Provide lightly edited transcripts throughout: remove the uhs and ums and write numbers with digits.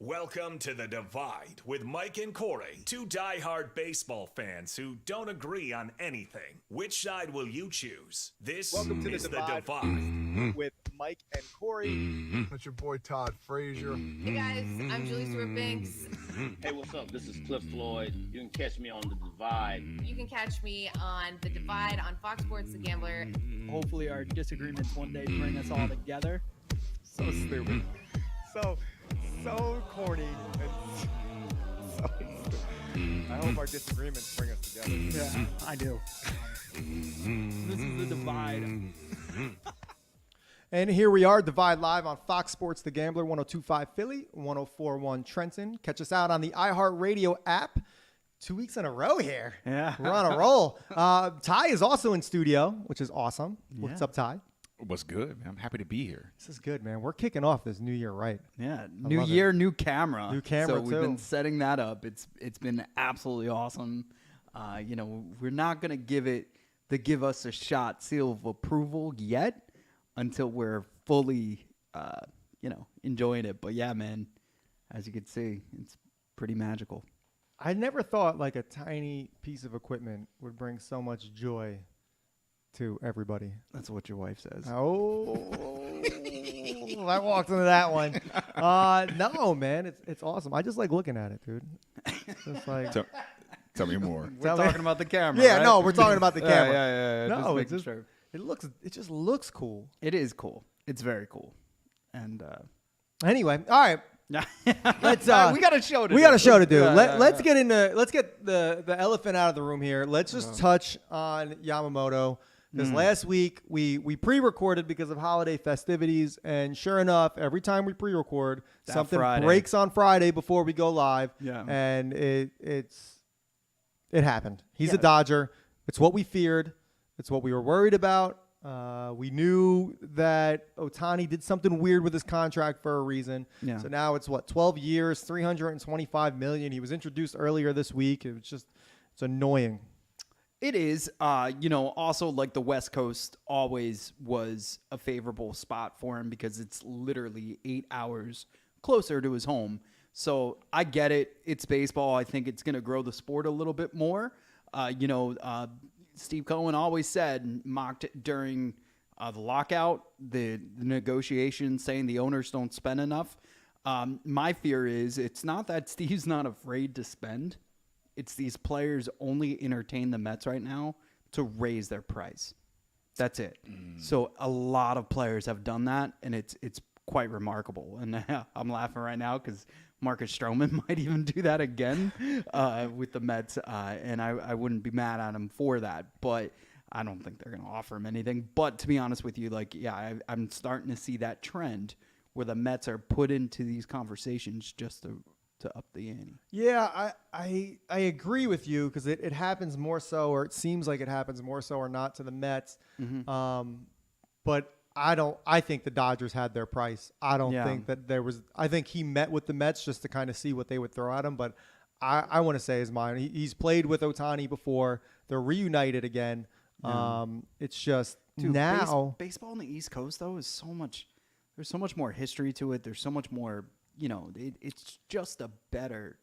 Welcome to The Divide with Mike and Corey, two diehard baseball fans who don't agree on anything. Which side will you choose? This Welcome to is The The Divide. Divide. With Mike and Corey. That's your boy Todd Frazier. Hey guys, I'm Julie Stewart Banks. Hey, what's up? This is Cliff Floyd. You can catch me on The Divide. You can catch me on The Divide on Fox Sports The Gambler. Hopefully our disagreements one day bring us all together. So stupid. So corny. And so stupid. I hope our disagreements bring us together. Yeah, I do. This is The Divide. And here we are, Divide Live on Fox Sports The Gambler, 102.5 Philly, 104.1 Trenton. Catch us out on the iHeartRadio app. 2 weeks in a row here. Yeah. We're on a roll. Ty is also in studio, which is awesome. What's Yeah. up, Ty? What's good, man? I'm happy to be here. This is good, man. We're kicking off this new year right. Yeah, I new love year, new camera. New camera, So we've been too. setting that up. It's been absolutely awesome. We're not gonna give us a shot seal of approval yet until we're fully, enjoying it. But yeah, man, as you can see, it's pretty magical. I never thought like a tiny piece of equipment would bring so much joy to everybody. That's what your wife says. Oh, I walked into that one. No, man, it's awesome. I just like looking at it, dude. Just like, Tell me more. We're talking about the camera. yeah, right? no, we're talking about the camera. Yeah. No, just it's making just, sure. it just looks cool. It is cool. It's very cool. And Anyway, all right. Let's we got a show to do. We got a show to do. Yeah, Let's yeah. let's get the elephant out of the room here. Let's just touch on Yamamoto. Because last week we pre-recorded because of holiday festivities, and sure enough, every time we pre-record, That something Friday. breaks on Friday before we go live. Yeah. And it happened. He's a Yeah. Dodger. It's what we feared. It's what we were worried about. We knew that Ohtani did something weird with his contract for a reason. Yeah. So now it's 12 years, $325 million. He was introduced earlier this week. It's annoying. It is. Also like the West Coast always was a favorable spot for him because it's literally 8 hours closer to his home. So I get it. It's baseball. I think it's going to grow the sport a little bit more. Steve Cohen always said, mocked it during the lockout, the negotiations, saying the owners don't spend enough. My fear is it's not that Steve's not afraid to spend. It's these players only entertain the Mets right now to raise their price. That's it. So a lot of players have done that, and it's quite remarkable. And I'm laughing right now because Marcus Stroman might even do that again with the Mets, and I wouldn't be mad at him for that. But I don't think they're going to offer him anything. But to be honest with you, I'm starting to see that trend where the Mets are put into these conversations just to up the ante. Yeah, I agree with you because it happens more so, or it seems like it happens more so or not to the Mets. But I think the Dodgers had their price. I don't think that there was. I think he met with the Mets just to kind of see what they would throw at him. But I want to say his mind. He's played with Ohtani before. They're reunited again. It's just now. Baseball on the East Coast though is so much. There's so much more history to it. There's so much more. It's just a better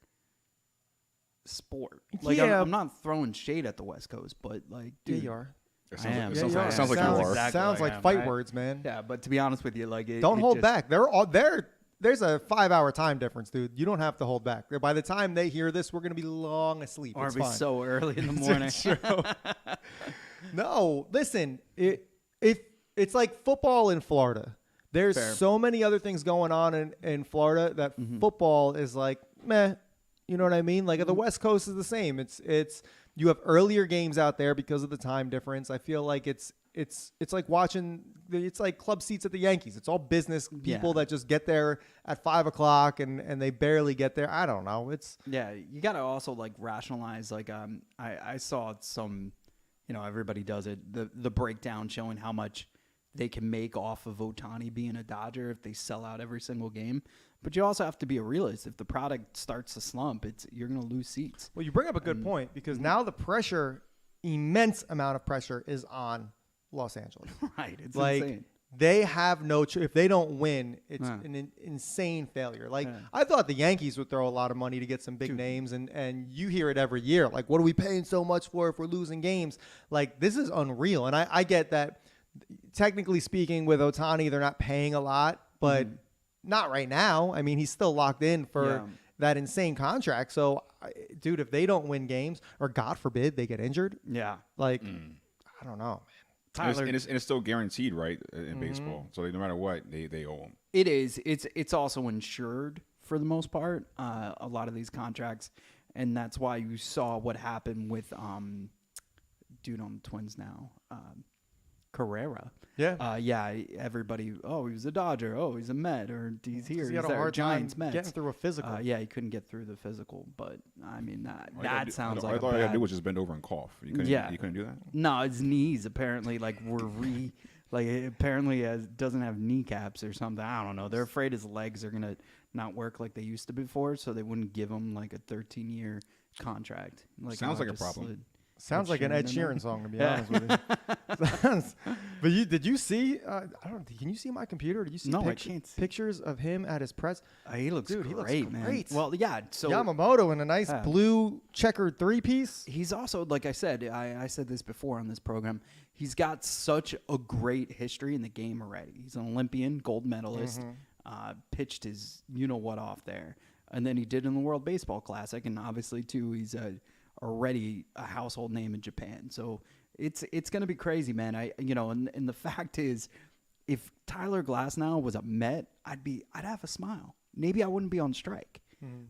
sport. Yeah. I'm not throwing shade at the West Coast, but dude, you are. It I am. sounds, Yeah, like, you sounds like sounds you are. exactly Sounds like like I am, fight right? words, man. Yeah, but to be honest with you, Don't hold back. There's a 5-hour time difference, dude. You don't have to hold back. By the time they hear this, we're gonna be long asleep. Or It's be fine. so early in the morning. No, listen. It's like football in Florida. There's Fair. so many other things going on in Florida that football is like meh. You know what I mean? Like the West Coast is the same. It's you have earlier games out there because of the time difference. I feel like it's like watching. It's like club seats at the Yankees. It's all business people that just get there at 5 o'clock and they barely get there. I don't know. Yeah, you got to also rationalize. I saw some, everybody does it. The breakdown showing how much they can make off of Ohtani being a Dodger if they sell out every single game. But you also have to be a realist. If the product starts to slump, you're going to lose seats. Well, you bring up a good point because now the pressure, immense amount of pressure, is on Los Angeles. Right. It's Like insane. they have no choice. If they don't win, it's Yeah. an insane failure. Like, Yeah. I thought the Yankees would throw a lot of money to get some big names, and you hear it every year. Like, what are we paying so much for if we're losing games? Like, this is unreal. And I get that, technically speaking, with Ohtani, they're not paying a lot, but not right now. I mean, he's still locked in for Yeah. that insane contract. So, dude, if they don't win games, or God forbid they get injured, Yeah. like, I don't know, man. And Tyler, it's still guaranteed, right, in baseball. So no matter what, they owe them. it is. It's also insured for the most part. A lot of these contracts, and that's why you saw what happened with dude on the Twins now, Carrera. Yeah. Yeah. Everybody. Oh, he was a Dodger. Oh, he's a Met, or he's here. He He's had a there. hard Giants, time Mets. getting through a physical. Yeah, he couldn't get through the physical, but I mean that sounds I like thought a all I gotta bad. do was just bend over and cough. You couldn't, Yeah. you couldn't do that. No, his knees apparently apparently doesn't have kneecaps or something. I don't know. They're afraid his legs are gonna not work like they used to before, so they wouldn't give him like a 13-year contract. Sounds like a just problem. slid Sounds like an Ed in there. Sheeran song, to be honest with you. But did you see? I don't. Can you see my computer? Did you see No, I can't see. pictures of him at his press? He looks Dude, he looks great, man. great. Well, yeah. So Yamamoto in a nice Yeah. blue checkered three-piece. he's also, like I said, I said this before on this program, he's got such a great history in the game already. He's an Olympian, gold medalist, pitched his you-know-what off there. And then he did in the World Baseball Classic, and obviously, too, he's already a household name in Japan. So it's going to be crazy, man. And the fact is, if Tyler Glasnow was a Met, I'd have a smile. Maybe I wouldn't be on strike.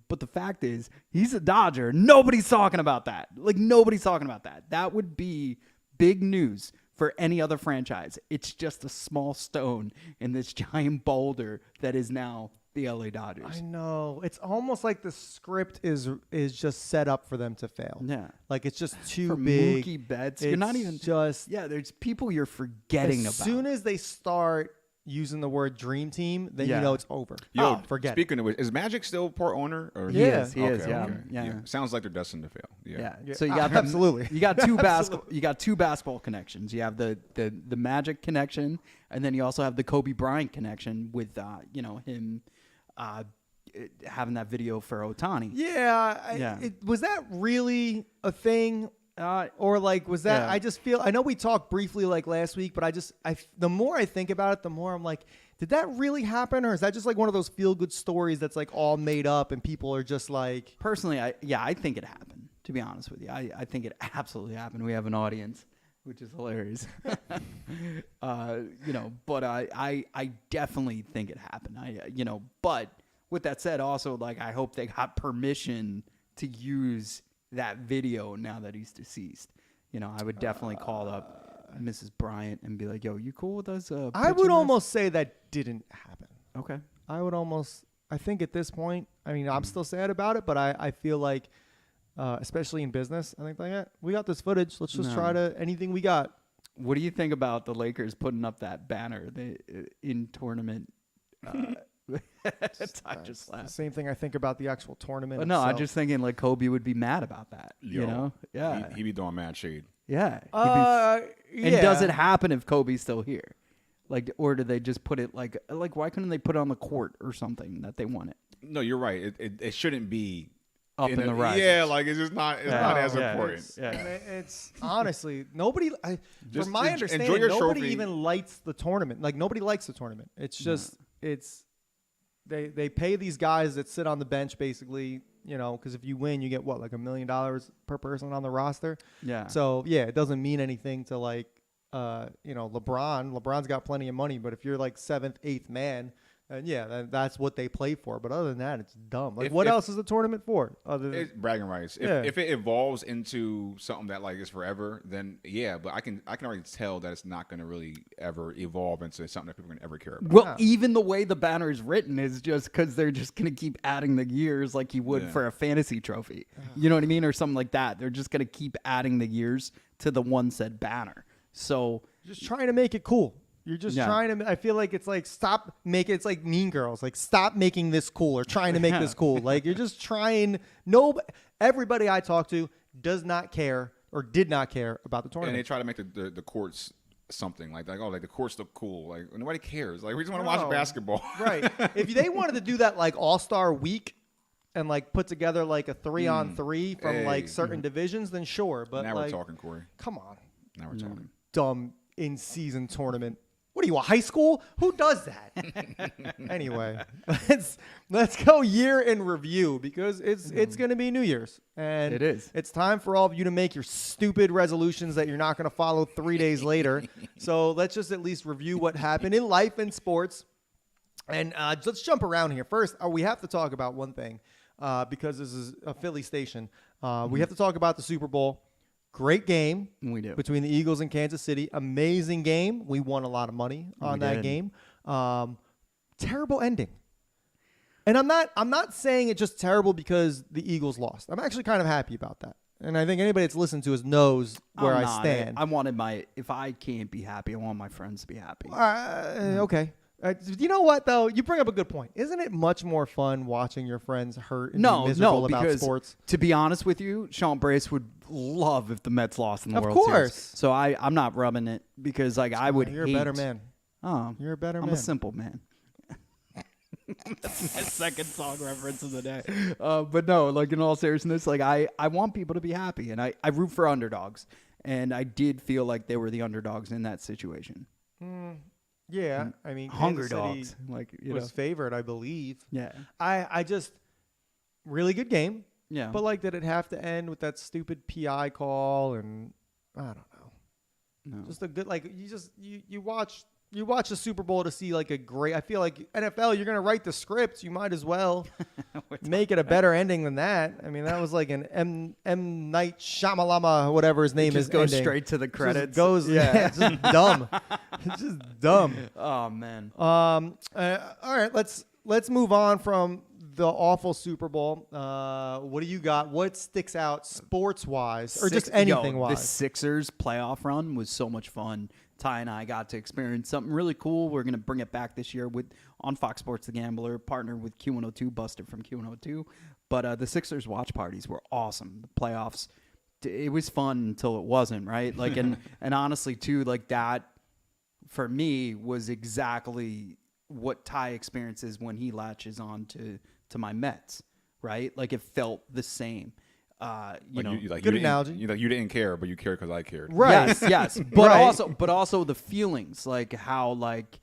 But the fact is, he's a Dodger. Nobody's talking about that. Like, nobody's talking about that. That would be big news for any other franchise. It's just a small stone in this giant boulder that is now the LA Dodgers. I know. It's almost like the script is just set up for them to fail. Yeah. Like, it's just too For big. Mookie Betts, you're not It's even just. Yeah, there's people you're forgetting As about. soon as they start using the word dream team, then Yeah. you know it's over. Yo, Forget it. speaking of which, is Magic still part owner? Or He is, he is, Okay, yeah. okay. Yeah. Sounds like they're destined to fail. Yeah. Yeah. So you got the- Absolutely. You got two basketball. You got two basketball connections. You have the Magic connection, and then you also have the Kobe Bryant connection with him having that video for Otani. Yeah. Yeah. Was that really a thing? Or like, was that? Yeah. I just feel. I know we talked briefly like last week, but the more I think about it, the more I'm like, did that really happen, or is that just like one of those feel good stories that's like all made up and people are just like? Personally, I think it happened. To be honest with you, I think it absolutely happened. We have an audience, which is hilarious. But I definitely think it happened. But with that said, also like I hope they got permission to use that video now that he's deceased. I would definitely call up Mrs. Bryant and be like, "Yo, you cool with us?" I would almost say that didn't happen. Okay. I think at this point, I mean, I'm still sad about it, but I feel like, especially in business, I think like, we got this footage. Let's just try to anything we got. What do you think about the Lakers putting up that banner in tournament? I just The laughed. same thing I think about the actual tournament. No, I'm itself. just thinking like Kobe would be mad about that. Yo, Yeah. He be throwing mad shade. Yeah. yeah. And does it happen if Kobe's still here? Like, or do they just put it like why couldn't they put it on the court or something that they want it? No, you're right. It shouldn't be Up in the rises. Yeah, like it's just not. It's not as important. Yeah. It's honestly nobody. Just from my enjoy understanding, your nobody trophy. even likes the tournament. Like nobody likes the tournament. It's just they pay these guys that sit on the bench basically. Because if you win, you get what, like $1 million per person on the roster. Yeah. So yeah, it doesn't mean anything to like LeBron. LeBron's got plenty of money, but if you're like 7th, 8th man. And that's what they play for. But other than that, it's dumb. Like, what else is the tournament for? Other than It's bragging rights. Yeah. If it evolves into something that like is forever, then yeah. But I can already tell that it's not going to really ever evolve into something that people are going to ever care about. Well, even the way the banner is written is just because they're just going to keep adding the years like you would Yeah. for a fantasy trophy. You know what I mean? Or something like that. They're just going to keep adding the years to the one said banner. So just trying to make it cool. You're just Yeah. trying to. I feel like it's like stop making. It's like Mean Girls. Like stop making this cool or trying to make this cool. Like you're just trying. Everybody I talk to does not care or did not care about the And they tournament. try to make the courts something like oh, like the courts look cool. Like nobody cares. Like we just want to watch No. basketball. Right. If they wanted to do that like All-Star Week and like put together like a 3-on-3 from like Hey. certain divisions, then sure. But Now like, we're talking, Corey. come on, Now we're talking. dumb in-season tournament. What are you, a high school? Who does that? Anyway, let's go year in review because it's going to be New Year's and It is. It's time for all of you to make your stupid resolutions that you're not going to follow 3 days later. So let's just at least review what happened in life and sports. And let's jump around here. First, we have to talk about one thing because this is a Philly station. We have to talk about the Super Bowl. Great game We do. between the Eagles and Kansas City. Amazing game. We won a lot of money on that did. game. Terrible ending. And I'm not saying it's just terrible because the Eagles lost. I'm actually kind of happy about that. And I think anybody that's listened to us knows where I'm I not. stand. I wanted if I can't be happy, I want my friends to be happy. Okay. You know what though? You bring up a good point. Isn't it much more fun watching your friends hurt and be miserable about because sports? to be honest with you, Sean Brace would love if the Mets lost in the Of World Series. course. So I'm not rubbing it because like I would. You're a hate, better man. Oh, You're a better I'm man. a simple man. That's my second song reference of the day. But no, like in all seriousness, like I want people to be happy, and I root for underdogs, and I did feel like they were the underdogs in that situation. Yeah, I mean, Hunger Kansas City dogs, like you know. was favored, I believe. Yeah, I just really good game. yeah. But like, did it have to end with that stupid PI call? And I don't know. No. Just a good like you watch the Super Bowl to see like a great. I feel like NFL, you're gonna write the scripts. You might as well make it a better ending than that. I mean, that was like an M Night Shyamalama, whatever his name is. just goes ending. straight to the Just credits. goes it's just dumb. It's just dumb. Oh man. All right, let's move on from the awful Super Bowl. What do you got? What sticks out sports wise, or just anything The wise? Sixers playoff run was so much fun. Ty and I got to experience something really cool. We're gonna bring it back this year on Fox Sports The Gambler, partnered with Q102, Busted from Q102. But the Sixers watch parties were awesome. The playoffs, it was fun until it wasn't, right? Like and honestly too, like that for me was exactly what Ty experiences when he latches on to my Mets, right? Like it felt the same. You know, Good analogy. You didn't care, but you cared because I cared. Right. Yes. But Right. also the feelings, like how like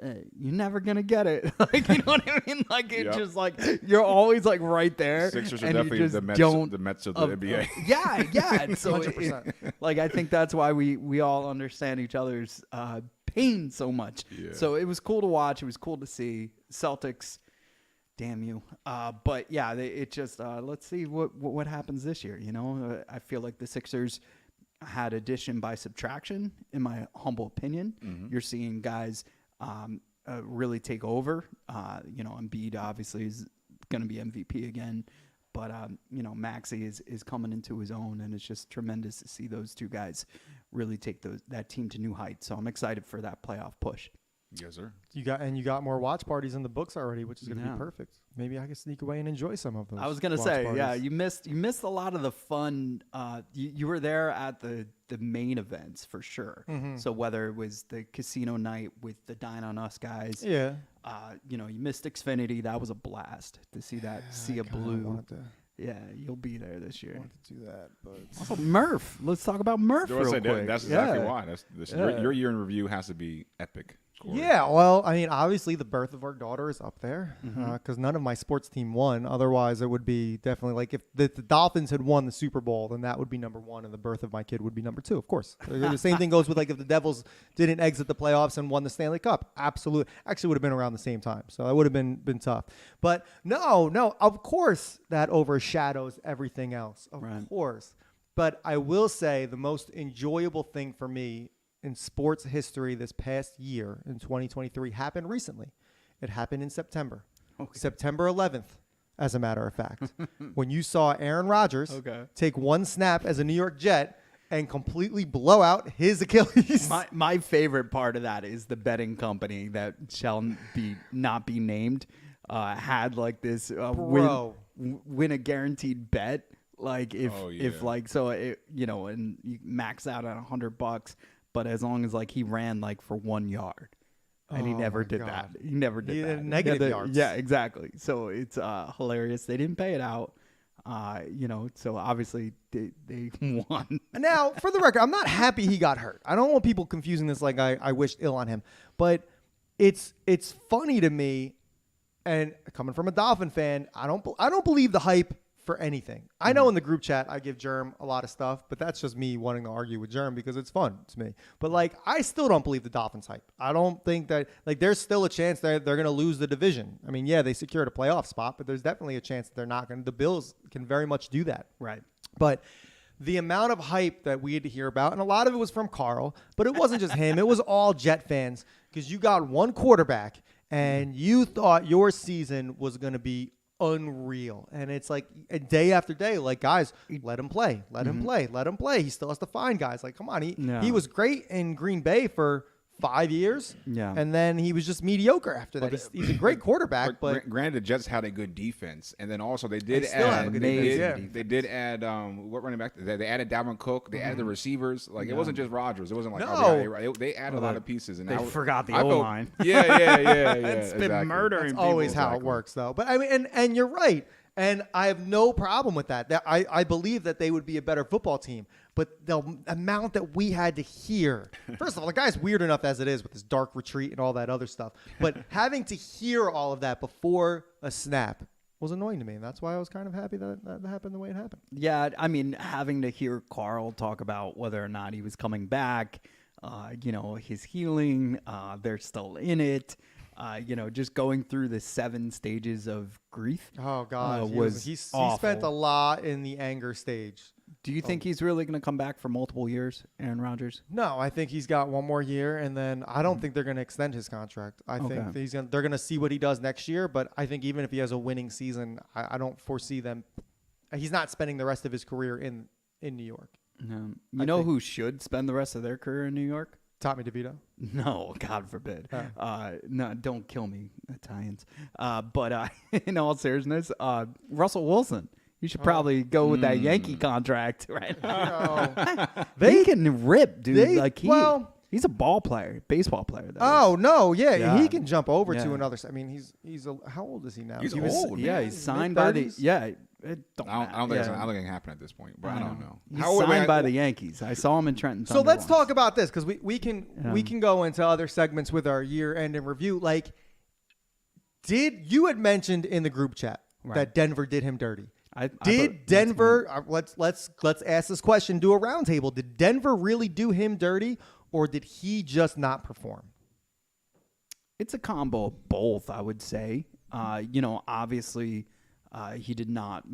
you're never gonna get it. Like you know what I mean? Like it's Yep. just like you're always like right there. Sixers are and you definitely just the Mets. don't- The Mets of the NBA. Yeah, yeah. And so 100%. like I think that's why we all understand each other's pain so much. Yeah. So it was cool to watch. It was cool to see Celtics. Damn you. But yeah, it just let's see what happens this year. You know, I feel like the Sixers had addition by subtraction, in my humble opinion. You're seeing guys really take over. You know, Embiid obviously is going to be MVP again. But, you know, Maxey is coming into his own, and it's just tremendous to see those two guys really take that team to new heights. So I'm excited for that playoff push. Yes, sir. You got more watch parties in the books already, which is going to Yeah. be perfect. Maybe I can sneak away and enjoy some of those. I was gonna watch say, parties. yeah, you missed a lot of the fun. You were there at the main events for sure. Mm-hmm. So whether it was the casino night with the Dine on Us guys, Yeah. you know, you missed Xfinity. That was a blast to see that Sea of I kinda Blue. wanted to Yeah, you'll be there this year. do that, but Also, Murph. Let's talk about Murph I was real gonna say, quick. that's exactly Yeah. why. Yeah. Your year in review has to be epic. Corey. yeah. Well, I mean, obviously the birth of our daughter is up there Mm-hmm. because none of my sports team won. Otherwise, it would be definitely like if the Dolphins had won the Super Bowl, then that would be number one, and the birth of my kid would be number two. Of course, the same thing goes with like if the Devils didn't exit the playoffs and won the Stanley Cup. Absolutely, actually would have been around the same time, so that would have been tough. But no, of course that overshadows everything else. Of Right. course, but I will say the most enjoyable thing for me in sports history this past year in 2023 happened recently. It happened in September. September 11th, as a matter of fact, when you saw Aaron Rodgers take one snap as a New York Jet and completely blow out his Achilles. My favorite part of that is the betting company that shall not be named had like this Bro. win a guaranteed bet. Like if Oh, if yeah. like so it, you know, and you max out at $100, but as long as like he ran like for 1 yard. And he Oh never my did God. that. He never did He that. did negative yards. Yeah, exactly. So it's hilarious. They didn't pay it out. So obviously they won. Now, for the record, I'm not happy he got hurt. I don't want people confusing this like I wished ill on him. But it's funny to me, and coming from a Dolphin fan, I don't believe the hype for anything. I know in the group chat I give Germ a lot of stuff, but that's just me wanting to argue with Germ because it's fun to me. But like, I still don't believe the Dolphins hype. I don't think that like there's still a chance that they're going to lose the division. I mean, yeah, they secured a playoff spot, but there's definitely a chance that they're not going to. The Bills can very much do that. Right. But the amount of hype that we had to hear about, and a lot of it was from Carl, but it wasn't just him. It was all Jet fans because you got one quarterback and you thought your season was going to be unreal. And it's like day after day, like, guys, let him play. Let him play. Let him play. He still has to find guys. Like, come on. He was great in Green Bay for 5 years. Yeah. And then he was just mediocre after that. He's a great quarterback, but granted, the Jets had a good defense, and then also they did still have add. a good They defense, did, they did add what running back? They added Dalvin Cook. They added the receivers. Like it wasn't just Rodgers. It wasn't like No. they added a lot of pieces. And They forgot the I felt- O-line. Yeah. It's been exactly. murdering That's always people. how it works, though. But I mean, and you're right. And I have no problem with that. I believe that they would be a better football team. But the amount that we had to hear, first of all, the guy's weird enough as it is with his dark retreat and all that other stuff. But having to hear all of that before a snap was annoying to me. And that's why I was kind of happy that that happened the way it happened. Yeah, I mean, having to hear Carl talk about whether or not he was coming back, his healing, they're still in it. Just going through the 7 stages of grief. Oh, God. He awful. spent a lot in the anger stage. Do you think he's really going to come back for multiple years, Aaron Rodgers? No, I think he's got one more year, and then I don't think they're going to extend his contract. I think they're going to see what he does next year, but I think even if he has a winning season, I don't foresee them. He's not spending the rest of his career in New York. No. You know who should spend the rest of their career in New York? Tommy DeVito. No, God forbid. No, don't kill me, Italians. But in all seriousness, Russell Wilson. You should probably go with that Yankee contract right now. They can rip, dude. He's a baseball player. That Oh no, Yeah. he can jump over to Yeah. another. I mean, he's how old is he now? He's He was- old. yeah, man. he's signed by the Mid-30s? It don't I don't matter. think Yeah. I don't think it can happen at this point, but I don't know. He's How old- signed by the Yankees. I saw him in Trenton. So Thunder let's once. talk about this because we can go into other segments with our year end in review. Like, you had mentioned in the group chat that Denver did him dirty? Did Denver? Let's ask this question. Do a roundtable. Did Denver really do him dirty, or did he just not perform? It's a combo of both, I would say. Obviously, he did not.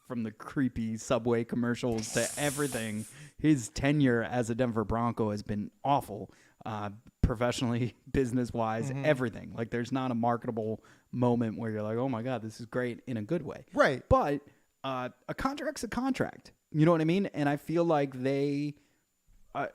From the creepy Subway commercials to everything, his tenure as a Denver Bronco has been awful. Professionally, business-wise, everything. Like, there's not a marketable moment where you're like, oh my God, this is great in a good way. Right. But a contract's a contract. You know what I mean? And I feel like they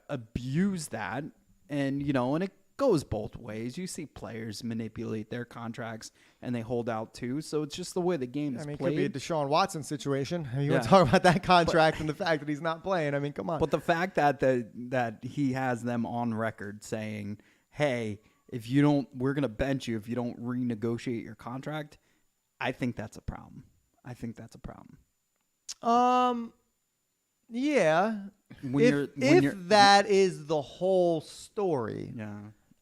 abuse that. And it goes both ways. You see players manipulate their contracts and they hold out too. So it's just the way the game is I mean, it played. could be a Deshaun Watson situation. You Yeah. want to talk about that contract and the fact that he's not playing? I mean, come on. But the fact that he has them on record saying, "Hey, we're gonna bench you if you don't renegotiate your contract," I think that's a problem. Yeah. When If you're- that is the whole story, yeah.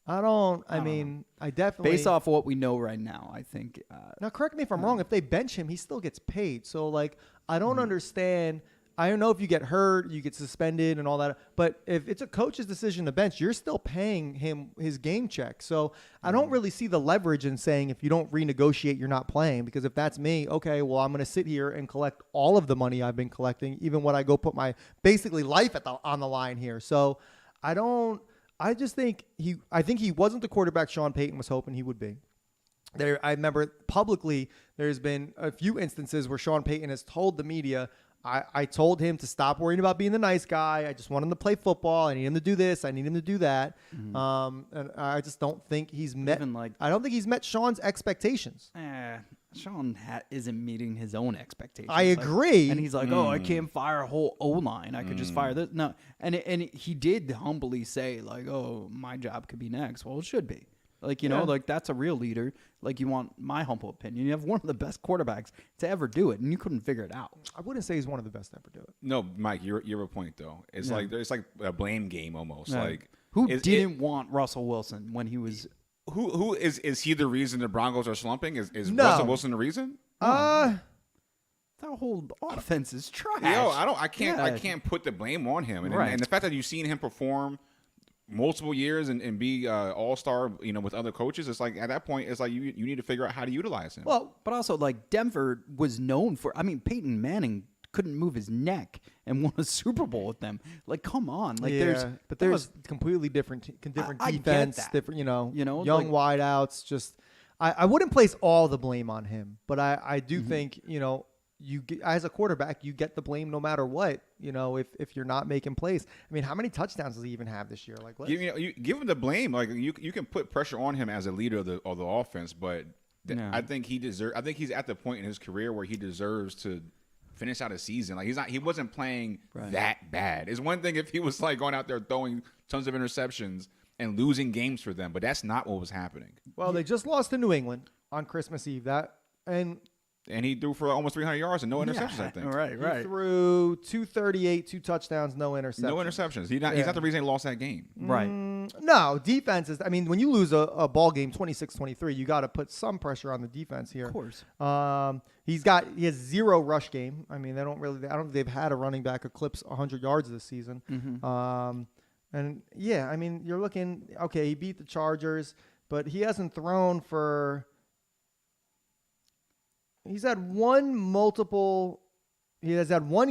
I don't know. I definitely. Based off what we know right now, I think. Now, correct me if I'm wrong. If they bench him, he still gets paid. So, like, I don't understand. I don't know if you get hurt, you get suspended and all that. But if it's a coach's decision to bench, you're still paying him his game check. So I don't really see the leverage in saying if you don't renegotiate, you're not playing. Because if that's me, okay, well, I'm going to sit here and collect all of the money I've been collecting, even when I go put my basically life on the line here. So I just think I think he wasn't the quarterback Sean Payton was hoping he would be. I remember publicly there's been a few instances where Sean Payton has told the media, I told him to stop worrying about being the nice guy. I just want him to play football. I need him to do this. I need him to do that. And I just don't think he's met. I don't think he's met Sean's expectations. Sean isn't meeting his own expectations. I agree. And he's like, oh, I can't fire a whole O-line. I could just fire this. No. And he did humbly say, like, oh, my job could be next. Well, it should be. Like, you know, like that's a real leader. Like, you want my humble opinion. You have one of the best quarterbacks to ever do it, and you couldn't figure it out. I wouldn't say he's one of the best to ever do it. No, Mike, you have a point though. It's like a blame game almost. Yeah. Like who didn't want Russell Wilson when he was? Who is he the reason the Broncos are slumping? Is No. Russell Wilson the reason? That whole offense is trash. Yo, I can't put the blame on him. And the fact that you've seen him perform multiple years and be all-star, you know, with other coaches, it's like at that point it's like you need to figure out how to utilize him. Well, but also like Denver was known for, I mean, Peyton Manning couldn't move his neck and won a Super Bowl with them. Like, come on. Like there's completely different I get defense, that. different, you know, like, young wideouts. Just I wouldn't place all the blame on him, but I do think, you know, as a quarterback, you get the blame no matter what. You know, if you're not making plays. I mean, how many touchdowns does he even have this year? Like, you give him the blame. Like you can put pressure on him as a leader of the offense, but I think I think he's at the point in his career where he deserves to finish out a season. Like he wasn't playing that bad. It's one thing if he was like going out there throwing tons of interceptions and losing games for them, but that's not what was happening. Well, they just lost to New England on Christmas Eve. And he threw for almost 300 yards and no interceptions, I think. Right. He threw 238, 2 touchdowns, no interceptions. No interceptions. He's not the reason they lost that game. Right. No, defense is, I mean, when you lose a ball game 26-23, you got to put some pressure on the defense here. Of course. He has 0 rush game. I mean, I don't think they've had a running back eclipse 100 yards this season. And yeah, I mean, you're looking, okay, he beat the Chargers, but he hasn't thrown for, he has had one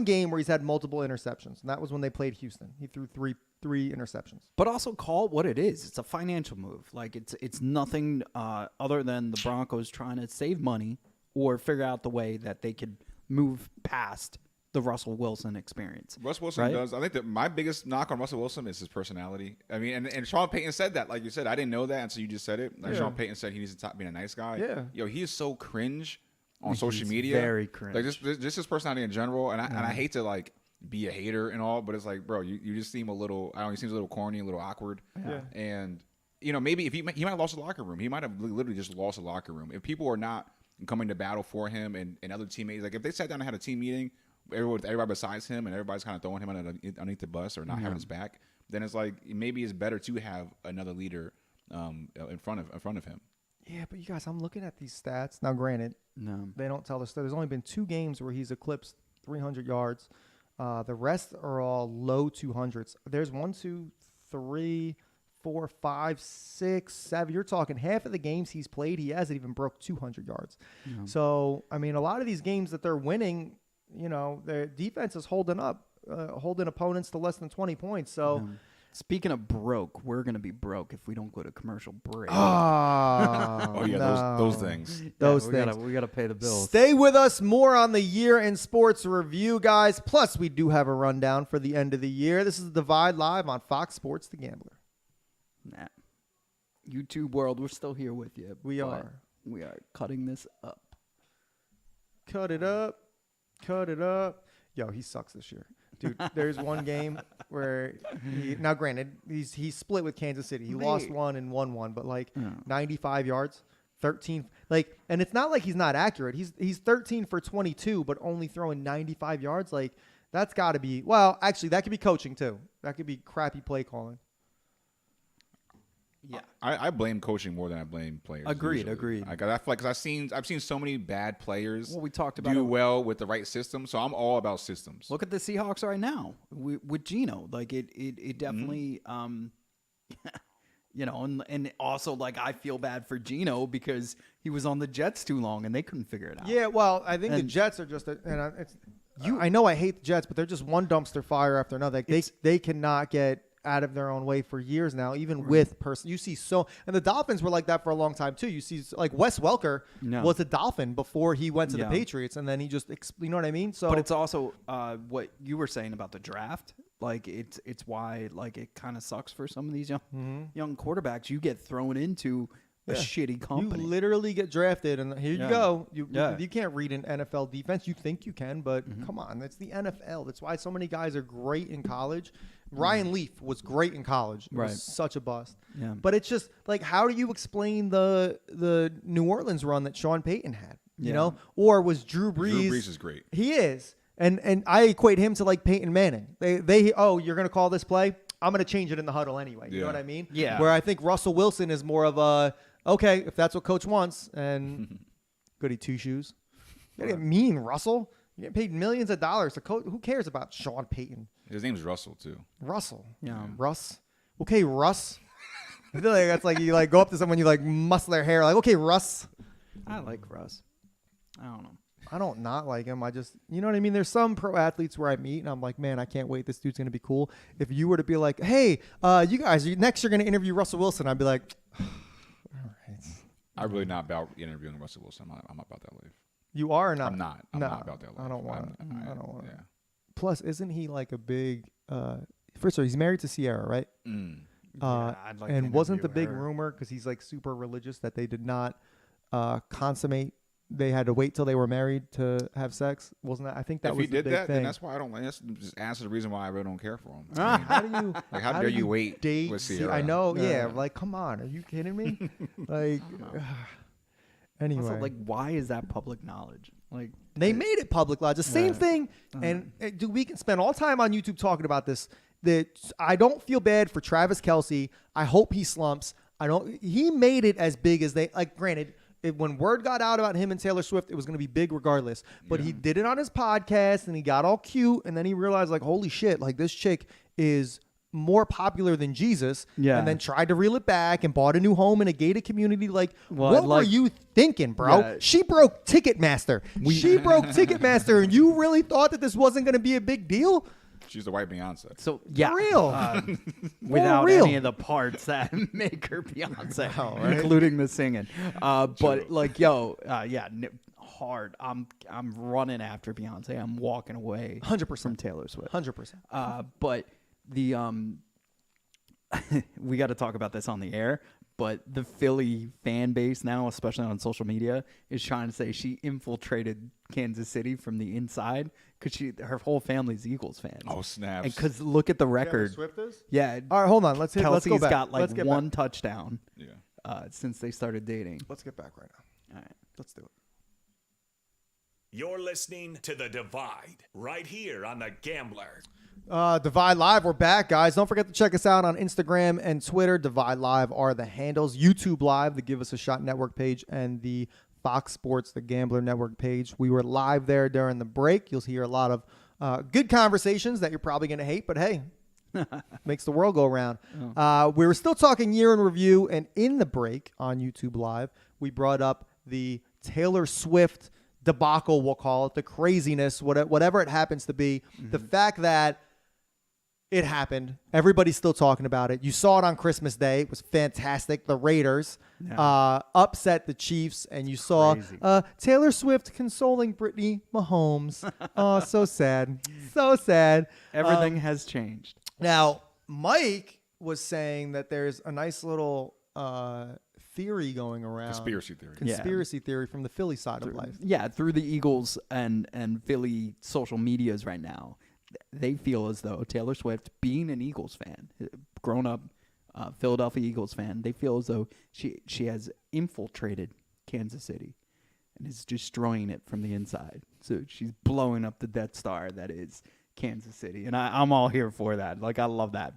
game where he's had multiple interceptions, and that was when they played Houston. He threw three interceptions. But also call it what it is. It's a financial move. Like it's nothing other than the Broncos trying to save money or figure out the way that they could move past the Russell Wilson experience. Russell Wilson does. I think that my biggest knock on Russell Wilson is his personality. I mean, and Sean Payton said that. Like you said, I didn't know that until you just said it. Like Sean Payton said he needs to stop being a nice guy. Yeah. Yo, he is so cringe on social media. Very cringe. Like just his personality in general. And I hate to like be a hater and all, but it's like, bro, you just seem a little, I don't know, he seems a little corny, a little awkward. Yeah. And, you know, maybe if he might have lost the locker room. He might have literally just lost the locker room. If people are not coming to battle for him and other teammates, like if they sat down and had a team meeting with everybody besides him and everybody's kind of throwing him underneath the bus or not having his back, then it's like maybe it's better to have another leader in front of him. Yeah, but you guys, I'm looking at these stats. Now, granted, they don't tell us. There's only been 2 games where he's eclipsed 300 yards. The rest are all low 200s. There's 1, 2, 3, 4, 5, 6, 7. You're talking half of the games he's played, he hasn't even broke 200 yards. So, I mean, a lot of these games that they're winning, you know, their defense is holding up, holding opponents to less than 20 points. So, speaking of broke, we're going to be broke if we don't go to commercial break. Oh yeah, those things. We got to pay the bills. Stay with us. More on the year in sports review, guys. Plus, we do have a rundown for the end of the year. This is The Divide live on Fox Sports The Gambler. Nah. YouTube world, we're still here with you. We are cutting this up. Cut it up. Cut it up. Yo, he sucks this year. Dude, there's one game where now granted, he's split with Kansas City. He lost one and won one, but like 95 yards, 13 and it's not like he's not accurate. He's 13 for 22, but only throwing 95 yards. Like that's got to be, well, actually that could be coaching too. That could be crappy play calling. Yeah, I blame coaching more than I blame players. Agreed. I feel like because I've seen so many bad players. Well, we talked about do well with the right system, so I'm all about systems. Look at the Seahawks right now with Geno. Like it definitely, you know, and also like I feel bad for Geno because he was on the Jets too long and they couldn't figure it out. Yeah, well, I think the Jets are just I know I hate the Jets, but they're just one dumpster fire after another. Like they cannot get out of their own way for years now, even with person. You see and the Dolphins were like that for a long time too. You see like Wes Welker was a Dolphin before he went to the Patriots, and then he just, you know what I mean? So, but it's also what you were saying about the draft. Like it's why like it kind of sucks for some of these young quarterbacks. You get thrown into a shitty company. You literally get drafted, and here you go. You can't read an NFL defense. You think you can, but come on, it's the NFL. That's why so many guys are great in college. Ryan Leaf was great in college. It was such a bust. Yeah. But it's just like, how do you explain the New Orleans run that Sean Payton had? You know, or was Drew Brees? Drew Brees is great. He is, and I equate him to like Peyton Manning. You're gonna call this play? I'm gonna change it in the huddle anyway. You know what I mean? Yeah. Where I think Russell Wilson is more of a, okay, if that's what coach wants, and goody two shoes. You gotta get mean, Russell. You get paid millions of dollars to coach. Who cares about Sean Payton? His name's Russell too. Russell. Yeah. Russ. Okay, Russ. I feel like that's like you like go up to someone, you like muscle their hair, like, okay, Russ. I like Russ. I don't know. I don't not like him. I just, you know what I mean? There's some pro athletes where I meet and I'm like, man, I can't wait. This dude's going to be cool. If you were to be like, hey, you guys, next you're going to interview Russell Wilson, I'd be like, all right. I'm really not about interviewing Russell Wilson. I'm not about that life. You are or not? I'm not. I'm not about that life. I don't want to. I don't want to. Yeah. Plus, isn't he like a big, first of all, he's married to Sierra, right? I'd like to And wasn't the interview big her. rumor, because he's like super religious, that they did not consummate? They had to wait till they were married to have sex. Wasn't that? I think that If was he did the big that, thing. then that's why I don't like. That's just answer the reason why I really don't care for him. How do you? Like, how dare do you wait date? with See, Sierra? I know. Yeah. Like, come on. Are you kidding me? Like, anyway, Also, like, why is that public knowledge? Like, they made it public knowledge. The same thing. And dude, we can spend all time on YouTube talking about this. That I don't feel bad for Travis Kelce. I hope he slumps. He made it as big as they like. Granted, when word got out about him and Taylor Swift, it was going to be big regardless. But he did it on his podcast, and he got all cute, and then he realized, like, holy shit, like, this chick is more popular than Jesus. Yeah. And then tried to reel it back and bought a new home in a gated community. Like, Well, what I'd were like- you thinking, bro? Yeah. She broke Ticketmaster. She broke Ticketmaster, and you really thought that this wasn't going to be a big deal? She's the white Beyonce. so yeah, real. without real. any of the parts that make her Beyonce, right? including the singing. But like, hard. I'm running after Beyonce. I'm walking away 100%. from Taylor Swift. 100%. But the we got to talk about this on the air. But the Philly fan base now, especially on social media, is trying to say she infiltrated Kansas City from the inside because her whole family's Eagles fans. Oh, snaps. And because look at the record. Swift is? Yeah. All right, hold on. Let's go Kelsey's back. got like Let's get one back. touchdown Yeah. since they started dating. Let's get back right now. All right. Let's do it. You're listening to The Divide right here on The Gambler. Divide Live, we're back, guys. Don't forget to check us out on Instagram and Twitter. Divide Live are the handles. YouTube Live, the Give Us a Shot Network page, and the Fox Sports, the Gambler Network page. We were live there during the break. You'll hear a lot of good conversations that you're probably going to hate, but hey, makes the world go round. We were still talking year in review, and in the break on YouTube Live, we brought up the Taylor Swift debacle, we'll call it, the craziness, whatever it happens to be. The fact that it happened. Everybody's still talking about it. You saw it on Christmas Day. It was fantastic. The Raiders upset the Chiefs, and you saw Taylor Swift consoling Brittany Mahomes. Oh, so sad. So sad. Everything has changed. Now, Mike was saying that there's a nice little theory going around. Conspiracy theory from the Philly side of life. Yeah, through the Eagles and Philly social medias right now, they feel as though Taylor Swift, being an Eagles fan, grown up Philadelphia Eagles fan, they feel as though she has infiltrated Kansas City and is destroying it from the inside. So she's blowing up the Death Star that is Kansas City. And I'm all here for that. Like, I love that.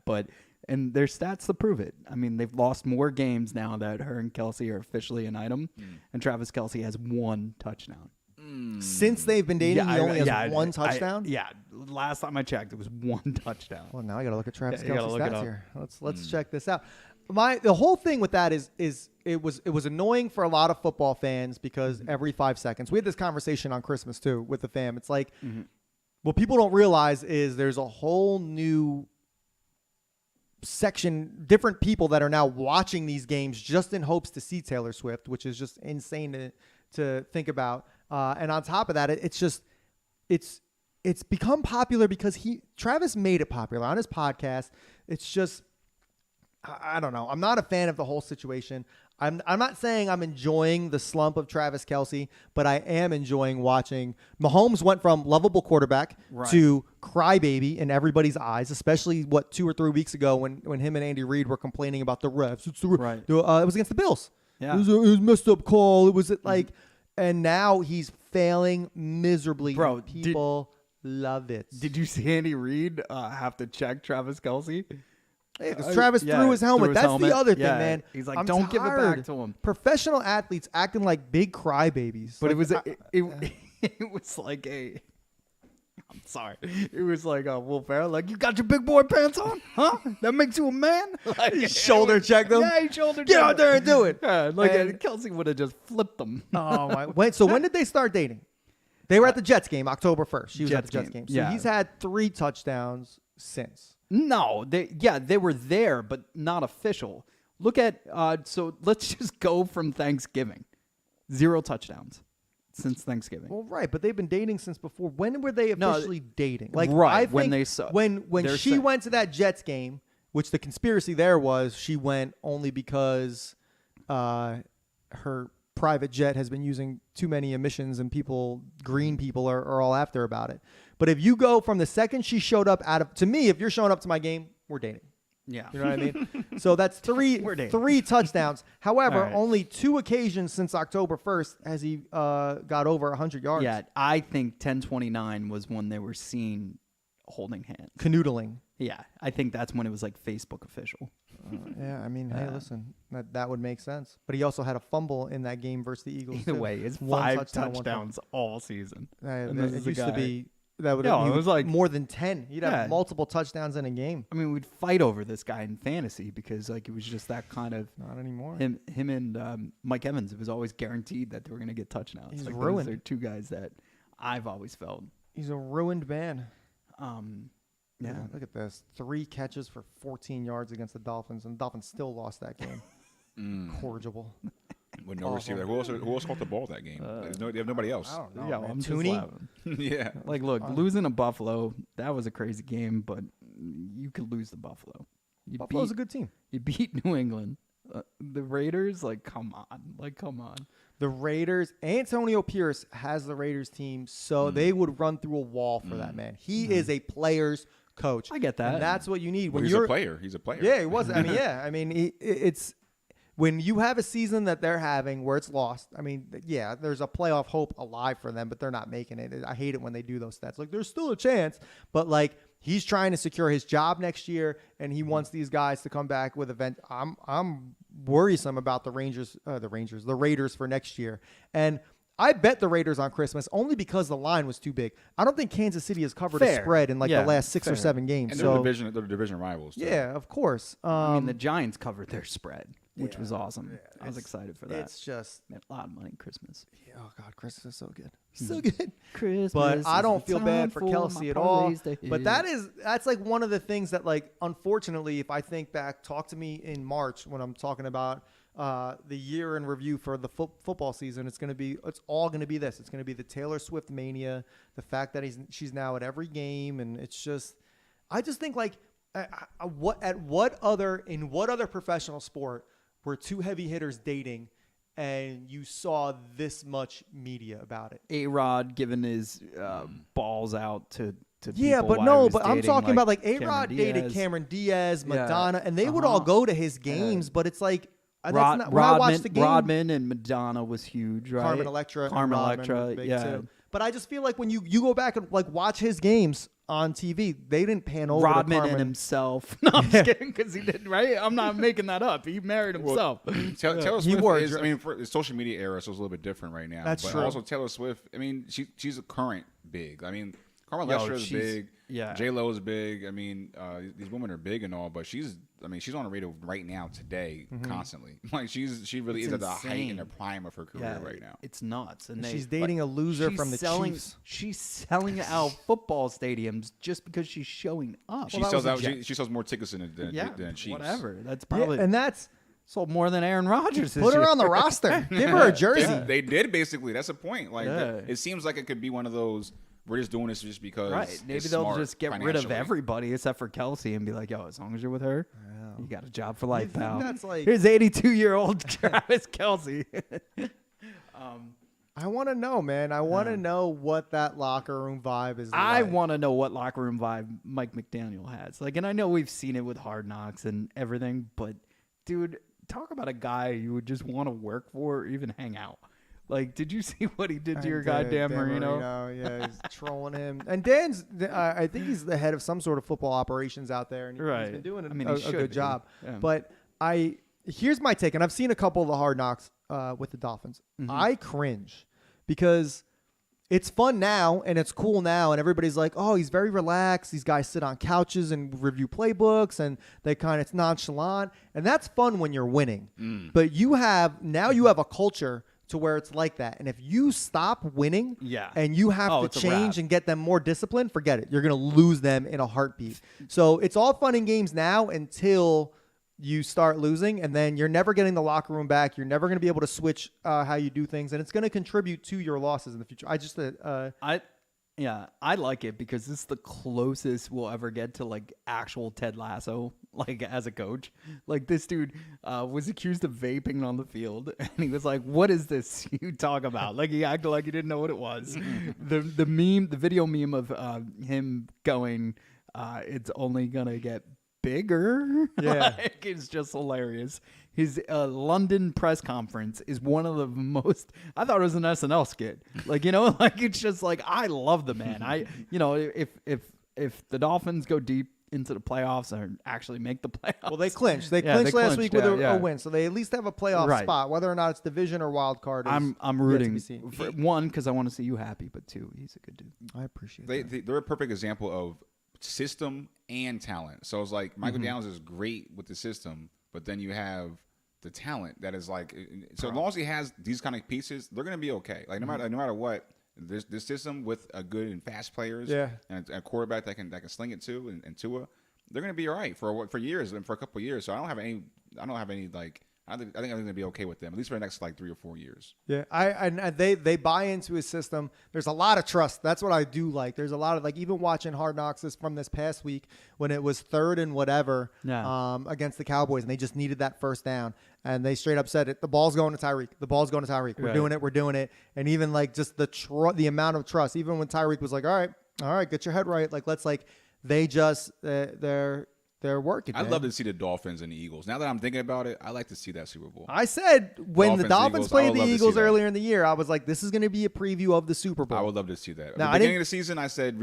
And there's stats to prove it. I mean, they've lost more games now that her and Kelsey are officially an item, and Travis Kelce has one touchdown. Since they've been dating, he only has one touchdown? Last time I checked, it was one touchdown. Well, now I got to look at Travis you gotta Kelce's look it stats up. here. Let's check this out. The whole thing with that is it was annoying for a lot of football fans because every 5 seconds, we had this conversation on Christmas too with the fam. It's like what people don't realize is there's a whole new different people that are now watching these games just in hopes to see Taylor Swift, which is just insane to think about. And on top of that, it's become popular because Travis made it popular on his podcast. It's just, I don't know. I'm not a fan of the whole situation. I'm not saying I'm enjoying the slump of Travis Kelce, but I am enjoying watching. Mahomes went from lovable quarterback to crybaby in everybody's eyes, especially 2 or 3 weeks ago when him and Andy Reid were complaining about the refs. It was against the Bills. Yeah. It was a messed up call. It was like, and now he's failing miserably. Bro, people love it. Did you see Andy Reid have to check Travis Kelce? Yeah, because Travis threw his helmet. That's the other thing, man. He's like, I'm don't give it tired. back to him. Professional athletes acting like big crybabies. But Like, it was like a. I'm sorry. It was like a Will Ferrell. Like, you got your big boy pants on, huh? That makes you a man. Like, he shoulder checked them. Yeah, he shoulder checked. Get out there and do it. Yeah, like And- Kelce would have just flipped them. Oh my! So when did they start dating? They were at the Jets game, October 1st. She was at the Jets game. So yeah. he's had 3 touchdowns since. No, they were there, but not official. Look at so let's just go from Thanksgiving. 0 touchdowns since Thanksgiving. Well, right, but they've been dating since before. When were they No, officially dating? Like, right, I think when they saw- when they're she saying- went to that Jets game, which the conspiracy there was she went only because her private jet has been using too many emissions and green people are all after her about it. But if you go from the second she showed up to me, if you're showing up to my game, we're dating. Yeah. You know what I mean? So that's three touchdowns. However, All right. only 2 occasions since October 1st has he got over 100 yards. Yeah, I think 1029 was when they were seen holding hands. Canoodling. Yeah, I think that's when it was like Facebook official. Yeah, I mean, hey, listen, that would make sense. But he also had a fumble in that game versus the Eagles. Either too. way, it's 1 5 touchdown, 1 fumble. touchdowns all season. And It this is a used to guy- be that would Yeah, it was like- more than 10. You'd Yeah. have multiple touchdowns in a game. I mean, we'd fight over this guy in fantasy because like it was just that kind of Not anymore. him and Mike Evans. It was always guaranteed that they were going to get touchdowns. He's like ruined. Those are 2 guys that I've always felt. He's a ruined man. Yeah. Look at this. 3 catches for 14 yards against the Dolphins, and the Dolphins still lost that game. Corrigible. With no receiver. Who else caught the ball that game? They have nobody else. I don't know. Yeah, man. I'm just Tooney? laughing. Yeah. Like, look, losing to Buffalo, that was a crazy game, but you could lose to Buffalo. Buffalo's a good team. You beat New England. The Raiders, like, come on. The Raiders, Antonio Pierce has the Raiders team, so they would run through a wall for that man. He is a player's coach. I get that. And that's what you need when He's you're a player. He's a player. Yeah, he was. I mean, yeah. I mean, it's when you have a season that they're having where it's lost. I mean, yeah, there's a playoff hope alive for them, but they're not making it. I hate it when they do those stats. Like, there's still a chance, but like he's trying to secure his job next year, and he wants these guys to come back with event. I'm worrisome about the Raiders for next year, and I bet the Raiders on Christmas only because the line was too big. I don't think Kansas City has covered a Fair. spread in like Yeah, the last 6 or fair. 7 games. And So they're division rivals. Too. yeah, of course. I mean, the Giants covered their spread, which was awesome. I was It's- excited for that. It's just Made a lot of money Christmas. oh god, Christmas is so good, so good. Christmas. But I is don't the feel bad time for my Kelsey at all. parties to But hit. that's like one of the things that, like, unfortunately, if I think back, talk to me in March when I'm talking about the year in review for the football season. It's all going to be this. It's going to be the Taylor Swift mania, the fact that she's now at every game, and it's just, I just think like, what other professional sport were 2 heavy hitters dating, and you saw this much media about it? A-Rod giving his balls out to Yeah, people but while no, he was but I'm dating, talking about like Cameron A-Rod dated Diaz. Cameron Diaz, Yeah. Madonna, and they would all go to his games, but it's like that's not, when I watched the game, Rodman and Madonna was huge, right? Carmen Electra, Carmen and Rodman Electra, was big yeah. too. But I just feel like when you go back and like watch his games on TV, they didn't pan over to Rodman Carmen. and himself. No, I'm just kidding, because he didn't, right? I'm not making that up. He married himself. Taylor He Swift wore a is, dress. I mean, for the social media era, so it's a little bit different right now. That's but true. also Taylor Swift, I mean, she's a current big. I mean, Carmen Yo, Lester is she's- big. yeah. J-Lo is big. I mean, these women are big and all, but she's on the radio right now today constantly. Like she really It's is at the height and the insane. prime of her career right now. It's nuts. And She's dating a loser from the Chiefs. She's selling out football stadiums just because she's showing up. She that sells was a out. jet. She sells more tickets than Chiefs. whatever. That's Yeah, probably and that's sold more than Aaron Rodgers this put her year. on the roster. Give her a jersey. They did basically. That's the point. Like Yeah. it seems like it could be one of those. We're just doing this just because. Right. Maybe it's they'll smart just get rid of financially. everybody except for Kelsey and be like, yo, as long as you're with her, you got a job for life, think pal. that's like- Here's 82-year-old Travis Kelsey. I want to know, man. I want to know what that locker room vibe is I like. want to know what locker room vibe Mike McDaniel has. Like, and I know we've seen it with Hard Knocks and everything, but dude, talk about a guy you would just want to work for or even hang out. Like, did you see what he did to your guy Dan Marino? Yeah, he's trolling him. And Dan's, I think he's the head of some sort of football operations out there, and he's Right. been doing I mean, a he should good be. job. Yeah. But here's my take, and I've seen a couple of the Hard Knocks with the Dolphins. Mm-hmm. I cringe because it's fun now and it's cool now, and everybody's like, oh, he's very relaxed. These guys sit on couches and review playbooks, and it's nonchalant, and that's fun when you're winning. But you have a culture to where it's like that, and if you stop winning, Yeah. and you have Oh, to it's a change wrap. and get them more disciplined, forget it. You're gonna lose them in a heartbeat. So it's all fun and games now until you start losing, and then you're never getting the locker room back. You're never going to be able to switch how you do things, and it's going to contribute to your losses in the future. I like it because this is the closest we'll ever get to like actual Ted Lasso, like as a coach. Like this dude was accused of vaping on the field, and he was like, "What is this you talk about?" Like he acted like he didn't know what it was. the video meme of him going, "It's only gonna get bigger." Yeah. Like, it's just hilarious. His London press conference is one of the most. I thought it was an SNL skit. Like, you know, like it's just like I love the man. If the Dolphins go deep into the playoffs and actually make the playoffs, Well, they clinched. They Yeah, clinched they last week with clinched, yeah. a win, so they at least have a playoff Right. spot. Whether or not it's division or wild card, is I'm yet to rooting be seen. for one because I want to see you happy, but two, he's a good dude. I appreciate that. They're a perfect example of system and talent. So it's like Michael Mm-hmm. Downs is great with the system, but then you have the talent that is like. So as long as he has these kind of pieces, they're gonna be okay. Like no matter what, this system with a good and fast players, Yeah. and a quarterback that can sling it too, and Tua, they're gonna be all right for years and for a couple of years. So I don't have any like. I think I'm going to be okay with them, at least for the next like 3 or 4 years. Yeah, and they buy into his system. There's a lot of trust. That's what I do like. There's a lot of like even watching Hard Knocks from this past week when it was 3rd and whatever against the Cowboys, and they just needed that first down, and they straight up said it. The ball's going to Tyreek. The ball's going to Tyreek. We're Right. doing it. And even like just the amount of trust. Even when Tyreek was like, all right, get your head right. Like let's like they just they're working. I'd man. love to see the Dolphins and the Eagles. Now that I'm thinking about it, I like to see that Super Bowl. I said when the Dolphins, Dolphins Eagles, I played would the love to see Eagles that. earlier in the year, I was like, this is going to be a preview of the Super Bowl. I would love to see that. At Now, the I beginning didn't- of the season, I said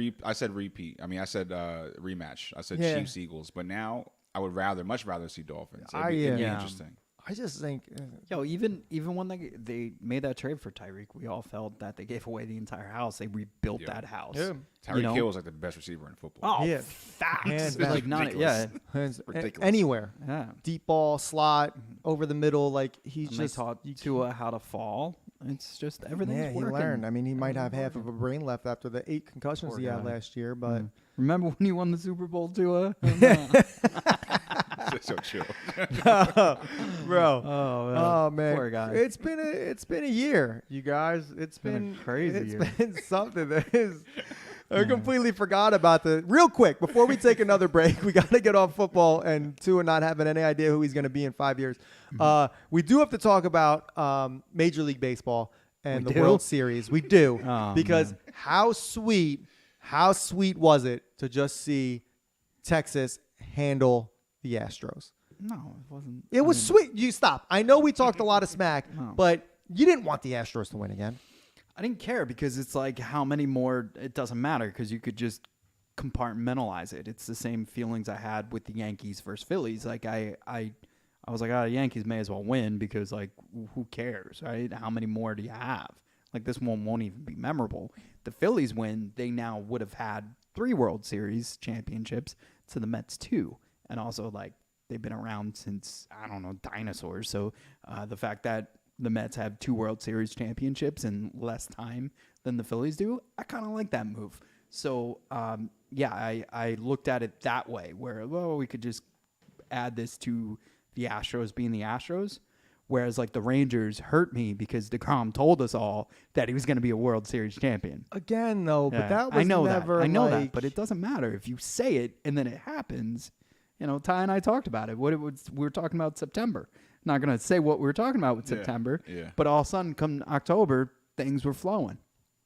repeat. I mean, I said rematch. I said Yeah. Chiefs Eagles. But now I would much rather see Dolphins. It'd I, be yeah. interesting. I just think Yo, even when they made that trade for Tyreek, we all felt that they gave away the entire house. They rebuilt Yeah. that house. Yeah. Tyreek Hill is like the best receiver in football. Oh, Yeah. facts. Hands Like down. not, yeah. Ridiculous. anywhere, Yeah. deep ball, slot, over the middle, like he's And they just taught you Tua how to fall. It's just everything's Yeah, he working. learned. I mean, he might have half Everything's of a brain left after the 8 concussions Poor he had guy. last year. But Remember when you won the Super Bowl, Tua? So chill. bro, Oh, oh man, Poor guy. it's been a year, you guys. It's been a crazy It's year. been something that is. I completely forgot about real quick, before we take another break, we got to get off football and Tua not having any idea who he's going to be in 5 years. We do have to talk about Major League Baseball and We the do? World Series. We do. Oh, because man. how sweet was it to just see Texas handle the Astros? No, it wasn't. It was sweet. You stop. I know we talked a lot of smack, but you didn't want the Astros to win again. I didn't care because it's like how many more, it doesn't matter because you could just compartmentalize it. It's the same feelings I had with the Yankees versus Phillies. Like I was like, the Yankees may as well win because like who cares, right? How many more do you have? Like this one won't even be memorable. The Phillies win, they now would have had 3 World Series championships to the Mets 2. And also, like, they've been around since, I don't know, dinosaurs. So the fact that the Mets have 2 World Series championships in less time than the Phillies do, I kind of like that move. So, I looked at it that way, where, well, we could just add this to the Astros being the Astros. Whereas, like, the Rangers hurt me because DeGrom told us all that he was going to be a World Series champion. Again, though, but Yeah, that was I know never that. I know like, that, but it doesn't matter if you say it and then it happens. You know, Ty and I talked about it. We were talking about September. Not going to say what we were talking about with September, yeah. but all of a sudden, come October, things were flowing.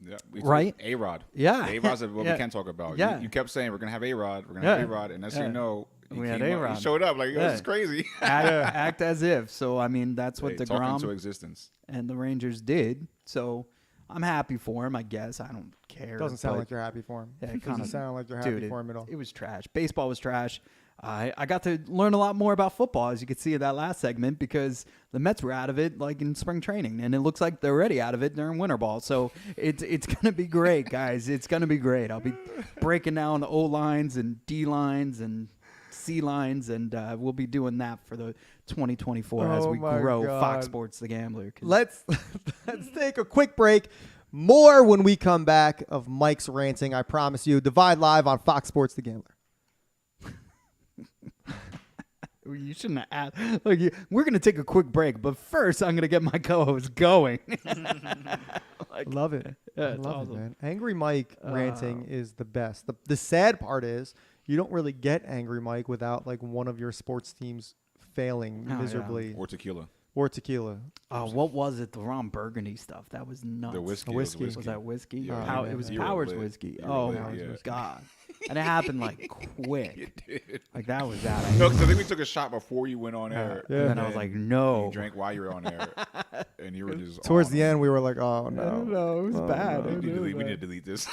Yeah, Right? A-Rod. Yeah. A-Rod's what Yeah. we can talk about. Yeah. You kept saying we're gonna have A-Rod. We're gonna Yeah. have A-Rod, and that's Yeah. you know. He We had came up, A-Rod. He showed up like, Yeah. this is crazy. Act as if. So, I mean, that's what Hey, talk into DeGrom existence. and the Rangers did. So, I'm happy for him, I guess. I don't care. Doesn't sound but- like you're happy for him. Yeah, it Doesn't kinda- sound like you're happy Dude, for him at all. it was trash. Baseball was trash. I got to learn a lot more about football, as you could see in that last segment, because the Mets were out of it like in spring training, and it looks like they're already out of it during winter ball. So it's gonna be great, guys. It's gonna be great. I'll be breaking down O lines and D lines and C lines, and we'll be doing that for the 2024 as Oh we my grow God. Fox Sports The Gambler. 'Cause- Let's take a quick break. More when we come back of Mike's ranting. I promise you. Divide Live on Fox Sports The Gambler. You shouldn't have asked. Like, we're going to take a quick break, but first I'm going to get my co-host going. Love it. Yeah, I it's love awesome. it, man. Angry Mike ranting is the best. The sad part is you don't really get Angry Mike without like one of your sports teams failing Oh, yeah. miserably Or tequila. or tequila. What was it? The Ron Burgundy stuff. That was nuts. The whiskey. A whiskey. Was that whiskey? Yeah, Pow- yeah, it was you were Powers lit. whiskey. You were Oh lit, my yeah. God. And it happened like quick. Like that was that. No, because I think we took a shot before you went on air. Yeah. And then I was like, no. You drank while you were on air, and you were just Towards on the it. end, we were like, "Oh no, No, it was bad. We It need, to was delete, we bad. need to delete this.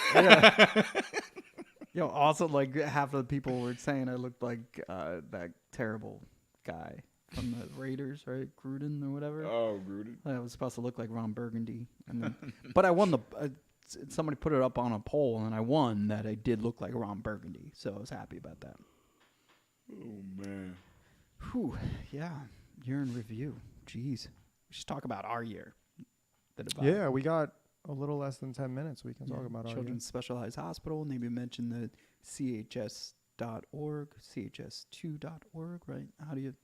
Also, like half of the people were saying I looked like that terrible guy from the Raiders, right? Gruden or whatever. Oh, Gruden. I was supposed to look like Ron Burgundy, and then, but I won the. Somebody put it up on a poll, and I won that I did look like Ron Burgundy, so I was happy about that. Oh man. Whew, yeah, year in review. Jeez, we should talk about our year. The Divide. yeah." We got a little less than 10 minutes. We can talk about our Children's Specialized Hospital. Maybe mention the CHS.org, CHS2.org, right? How do you?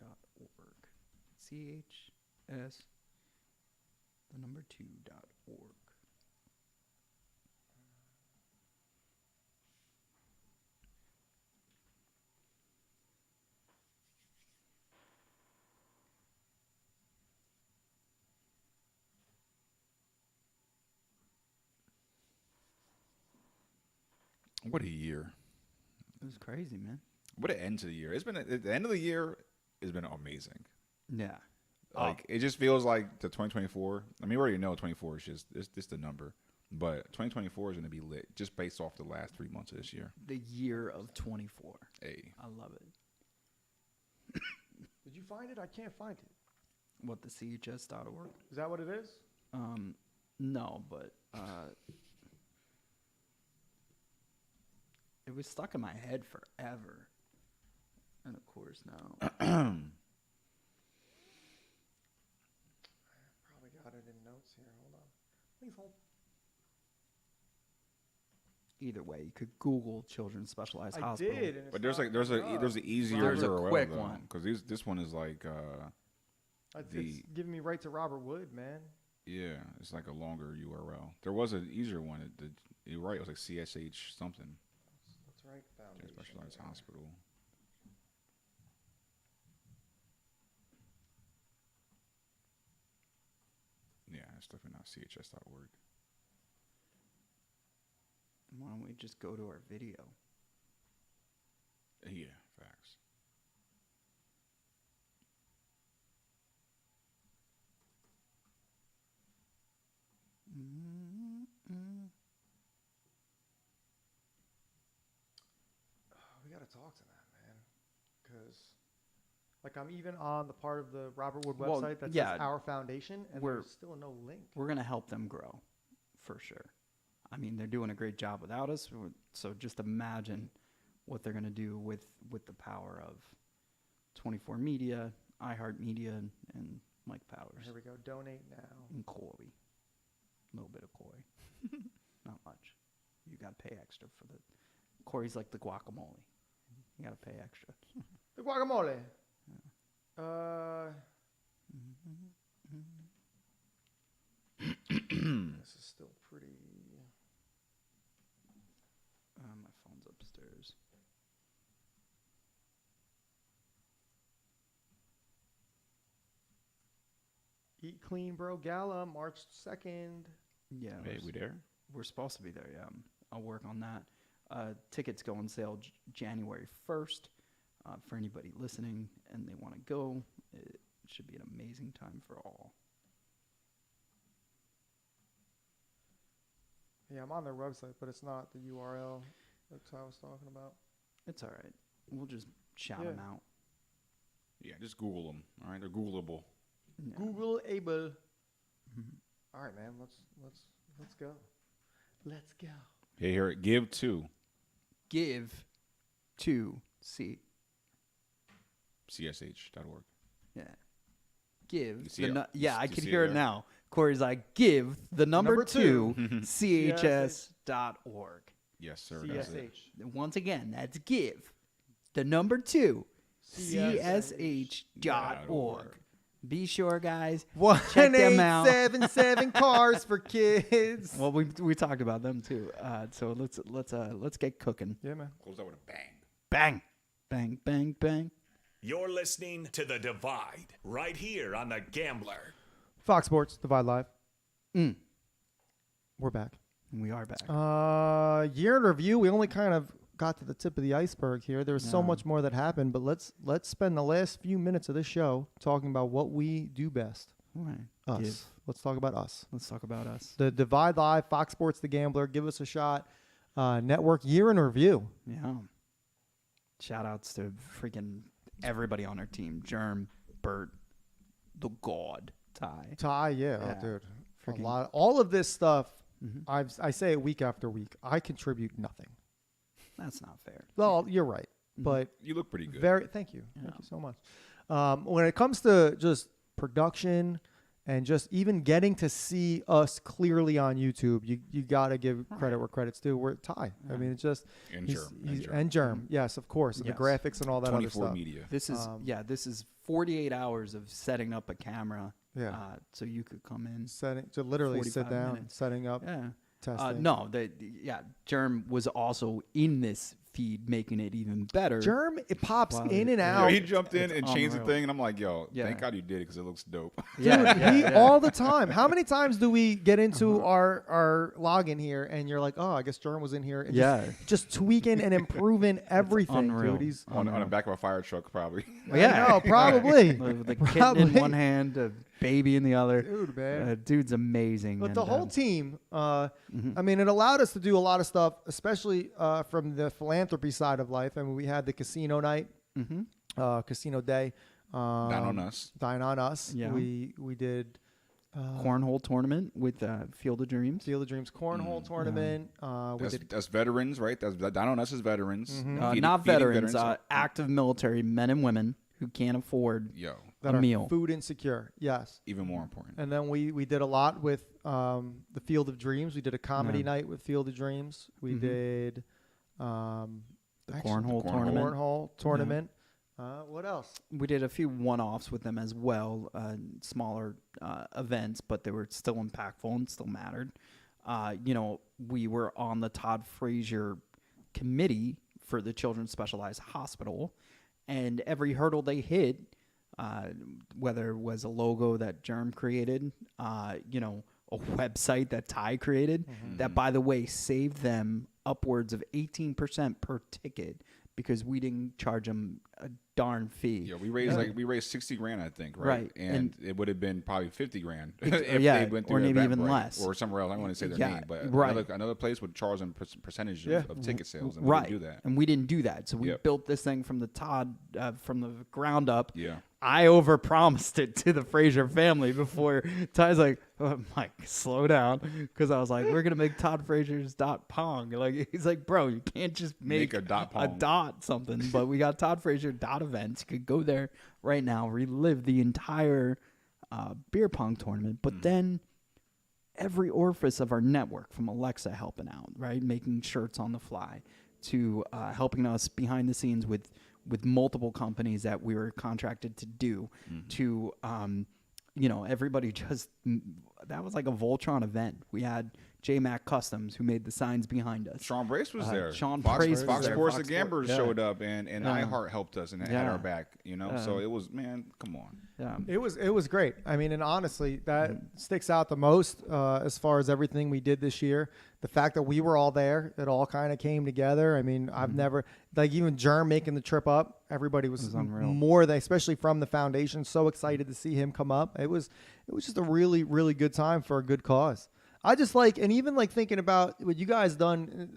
.org. CHS, the number 2.org. What a year. It was crazy, man. What an end to the year. It's been at the end of the year has been amazing. Yeah. Like it just feels like the 2024. I mean, we already know 24 is just the number, but 2024 is going to be lit just based off the last 3 months of this year. The year of 24. Hey, I love it. Did you find it? I can't find it. What, the CHS.org? Is that what it is? No, but it was stuck in my head forever. And of course now. Probably got it in notes here. Hold on. Please hold. Either way, you could Google Children's Specialized I Hospital. did. And it's but there's not like there's coming up. an easier There's a URL quick though, one. because this one is like It's giving me right to Robert Wood, man. yeah, it's like a longer URL. There was an easier one. You're right. It was like CSH something. That's right. Foundation. Specialized Hospital. Yeah, it's definitely not CHS.org. Why don't we just go to our video? Yeah, facts. We got to talk to that, man. Because Like I'm even on the part of the Robert Wood Well, website that yeah. says our foundation, and We're- there's still no link. We're going to help them grow for sure. I mean, they're doing a great job without us. So just imagine what they're going to do with the power of 24 Media, iHeartMedia, and Mike Powers. Here we go. Donate now. And Coy. A little bit of Coy. Not much. You got to pay extra for the. Corey's like the guacamole. You got to pay extra. The guacamole. This is still pretty. My phone's upstairs. Eat Clean Bro Gala, March 2nd. Yeah. Hey, we there? We're supposed to be there, yeah. I'll work on that. Tickets go on sale January 1st. For anybody listening and they want to go, it should be an amazing time for all. Yeah, I'm on their website, but it's not the URL that I was talking about. It's all right. We'll just shout Yeah. them out. Yeah, just Google them. All right, they're Googleable. Yeah. Google able. All right, man. Let's go. Let's go. Hey, here, give to Give to see. CSH.org. Yeah. Give. You see it? Yeah, You I can see it hear it there? now. Corey's like, give the number Number two. 2 CHS.org. Yes, sir. That's it. CSH. Once again, that's give the number 2 CSH. CSH.org. Be sure, guys. Check them out. 1877 cars for kids. Well, we talked about them too. So let's get cooking. Yeah, man. Close out with a bang. Bang, bang, bang, bang. You're listening to The Divide right here on The Gambler. Fox Sports, Divide Live. We're back. We are back. Year in review. We only kind of got to the tip of the iceberg here. There's so much more that happened, but let's spend the last few minutes of this show talking about what we do best. All right. Us. Give. Let's talk about us. Let's talk about us. The Divide Live, Fox Sports, The Gambler. Give us a shot. Network year in review. Yeah. Shout outs to freaking everybody on our team. Germ, Bert, the God, Ty. Ty, yeah, Yeah. Oh, dude. Freaking- A lot. All of this stuff. I say it week after week. I contribute nothing. That's not fair. Well, you're right, but You look pretty good. thank you so much. When it comes to just production and just even getting to see us clearly on YouTube, you got to give credit where credit's due. We're Ty. I mean, it's just And he's- Germ, he's- and and Germ. Yes, of course. And Yes. the graphics and all that other 24 stuff. Media. This is this is 48 hours of setting up a camera. Yeah. So you could come in. Setting to literally sit 45 down, minutes. setting up, Yeah. testing. No, Germ was also in this feed, making it even better. Germ, it pops Wow. in and Yeah, out. Yo, he jumped in It's and changed the unreal. thing, and I'm like, yo, Yeah. thank God you did it because it looks dope. Dude, all the time. How many times do we get into our login here and you're like, oh, I guess Germ was in here and just tweaking and improving everything, unreal. dude. He's on the back of a fire truck, probably. Yeah. I know, probably. With the kitten in Probably. one hand, a baby in the other. Dude, man. Dude's amazing. But the and, whole team, I mean, it allowed us to do a lot of stuff, especially from the philanthropy side of life. I mean, we had the casino night, casino day. Dine on us. Dine on us. Yeah. We did cornhole tournament with Field of Dreams. Field of Dreams cornhole tournament. We did That's veterans, right? That's Dine on us is veterans. Not Feeding veterans, active military men and women who can't afford Yo, that a are meal. food insecure. Yes. even more important. And then we did a lot with the Field of Dreams. We did a comedy night with Field of Dreams. We did cornhole tournament. cornhole tournament. What else? We did a few one-offs with them as well, smaller events, but they were still impactful and still mattered. We were on the Todd Frazier committee for the Children's Specialized Hospital, and every hurdle they hit, whether it was a logo that Germ created, a website that Ty created, that, by the way, saved them upwards of 18% per ticket because we didn't charge them a darn fee. Yeah, we raised 60 grand, I think, right? Right. And it would have been probably 50 grand if yeah, they went or through maybe Eventbrite even less. or somewhere else. I don't want to say their Yeah, name, but right. another place would charge them percentage Yeah. of ticket sales, and we Right. didn't do that. And we didn't do that. So we Yep. built this thing from the from the ground up. Yeah. I overpromised it to the Frazier family before Ty's like, oh, Mike, slow down. Because I was like, we're going to make Todd Frazier's .pong. Like, he's like, bro, you can't just make a dot pong. a dot something. But we got Todd Frazier events. You could go there right now, relive the entire beer pong tournament. But then every orifice of our network, from Alexa helping out, right, making shirts on the fly, to helping us behind the scenes with multiple companies that we were contracted to do, to everybody just that was like a Voltron event. We had J-Mac Customs, who made the signs behind us. Sean Brace was there. Sean Fox, Brace was Fox there. Sports, Fox the Gamblers Sports, yeah. showed up, and iHeart helped us and had Yeah. our back. So it was, man, come on. Yeah. It was great. I mean, and honestly, that sticks out the most as far as everything we did this year. The fact that we were all there, it all kind of came together. I mean, I've never, like, even Germ making the trip up, everybody was unreal. more than, especially from the foundation, so excited to see him come up. It was just a really, really good time for a good cause. I just like, and even like thinking about what you guys done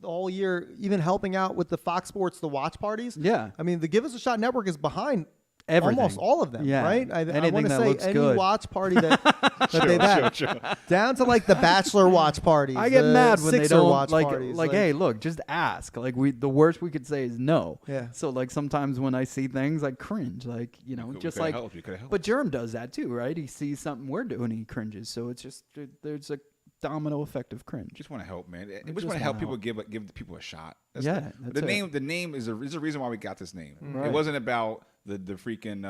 all year, even helping out with the Fox Sports, the watch parties. Yeah. I mean, the Give Us a Shot Network is behind Everything. almost all of them, Yeah. right? I Anything want to that say looks any good. watch party that they've had, down to like the Bachelor watch parties. I get the mad when Sixer they don't watch like, parties. hey, look, just ask. Like, the worst we could say is no. Yeah. So like sometimes when I see things, I cringe. Like, just could've like. helped. You could've helped. But Germ does that too, right? He sees something we're doing, he cringes. So it's just there's a domino effect of cringe. Just want to help, man. We just just want wanna to help people help. give the people a shot. Yeah, that's the it. name is a reason why we got this name. Right. It wasn't about the freaking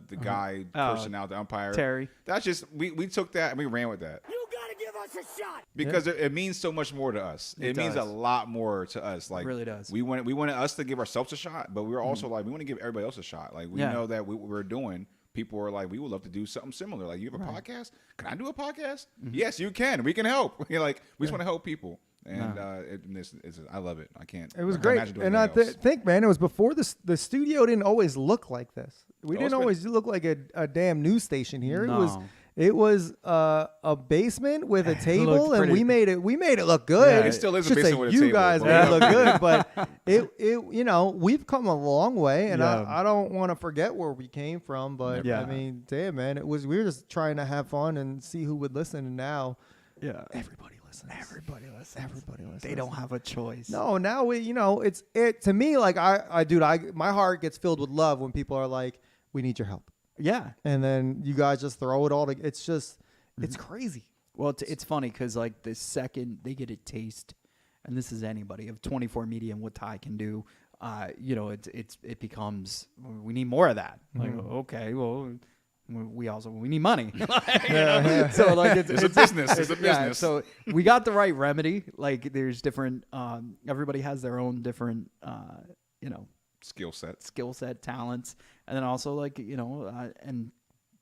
the guy cursing out the umpire. Terry. That's just we took that and we ran with that. You gotta give us a shot. Because it means so much more to us. It means a does. lot more to us. Like, really does. We wanted us to give ourselves a shot, but we were also like, we want to give everybody else a shot. Like, we Yeah. know that what we're doing, people are like, we would love to do something similar. Like, you have a podcast? Can I do a podcast? Yes, you can. We can help. We just want to help people. And I love it. I can't. It was I can't great, imagine doing and I anything else. think, man, it was before the studio didn't always look like this. We Oh, didn't it's been- always look like a damn news station here. No. It was a basement with a table, and pretty- we made it look good. Yeah, it still is a Should basement say with a you table, guys but made it we look good, but it we've come a long way, and Yeah. I don't want to forget where we came from, but Yeah. I mean, damn, man, we were just trying to have fun and see who would listen, and now Yeah. everybody listens. Everybody listens. They don't have a choice. No, now it's to me, like my heart gets filled with love when people are like, we need your help. Yeah. And then you guys just throw it all together. It's just, it's crazy. Well, it's funny because like the second they get a taste, and this is anybody of 24 Media and what Ty can do, it becomes, we need more of that. Like, okay, well, we need money. So like It's a business. It's a business. Yeah, so we got the right remedy. Like there's different. Everybody has their own different. Skill sets. Skill set, talents, and then also and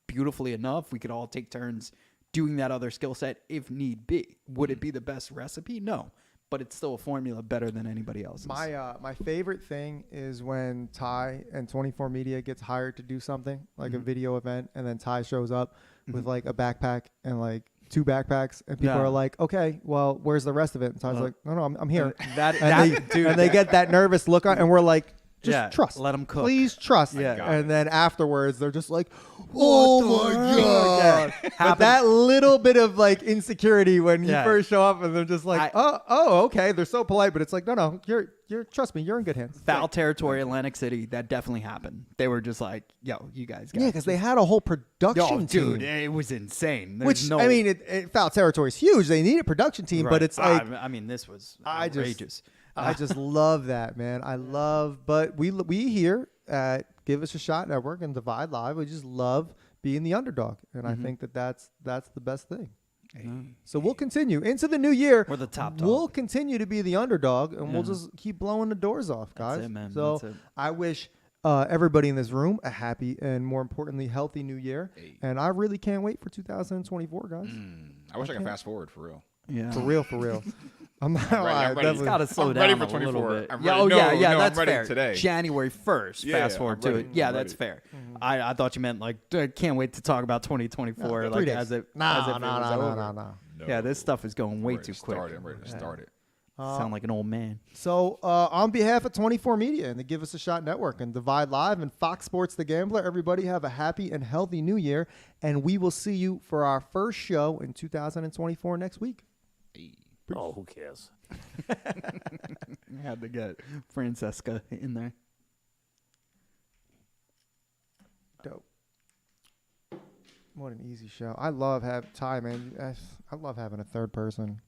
beautifully enough, we could all take turns doing that other skill set if need be. Would it be the best recipe? No, but it's still a formula better than anybody else's. My favorite thing is when Ty and 24 Media gets hired to do something like a video event, and then Ty shows up with like a backpack and like 2 backpacks, and people Yeah. are like, okay, well, where's the rest of it? And Ty's like, no, I'm here. That They get that nervous look on, and we're like, just Yeah, trust. let 'em cook. Please trust. Yeah. And then afterwards, they're just like, oh my God. Yeah. But that little bit of like insecurity when you Yeah. first show up, and they're just like, oh, okay. They're so polite, but it's like, no, you're trust me, you're in good hands. foul territory, Atlantic City. That definitely happened. They were just like, "Yo, you guys got Yeah, because they had a whole production dude, team. it was insane." There's Which, no, I mean, foul territory is huge. They need a production team, but Right. it's like, I mean, this was I outrageous. I just love that, man. But we here at Give Us a Shot Network and Divide Live, we just love being the underdog, and I think that's the best thing. So we'll continue into the new year. We're the top dog. We'll continue to be the underdog, and we'll Yeah. just keep blowing the doors off, guys. it, man. So That's it. I wish everybody in this room a happy and, more importantly, healthy new year. And I really can't wait for 2024, guys. I wish I could fast forward for real. Yeah. For real, for real. I'm not I'm ready, lying. I'm ready. Definitely. Got to slow I'm down ready a for little 24. bit. I'm Yeah, ready. oh No, yeah, no, I'm that's ready fair. today. January 1st. Yeah, fast forward I'm to ready. it. Yeah, I'm that's ready. fair. I thought you meant like can't wait to talk about 2024 3 like days. as it No, as if it no, was no, over. no, no. Yeah, this stuff is going way I'm ready too to quick. start it. I'm ready to start it. Sound like an old man. So, on behalf of 24 Media and the Give Us a Shot Network and Divide Live and Fox Sports The Gambler, everybody have a happy and healthy new year. And we will see you for our first show in 2024 next week. Oh, who cares? Had to get Francesca in there. Dope. What an easy show. I love Ty, man. I love having a third person.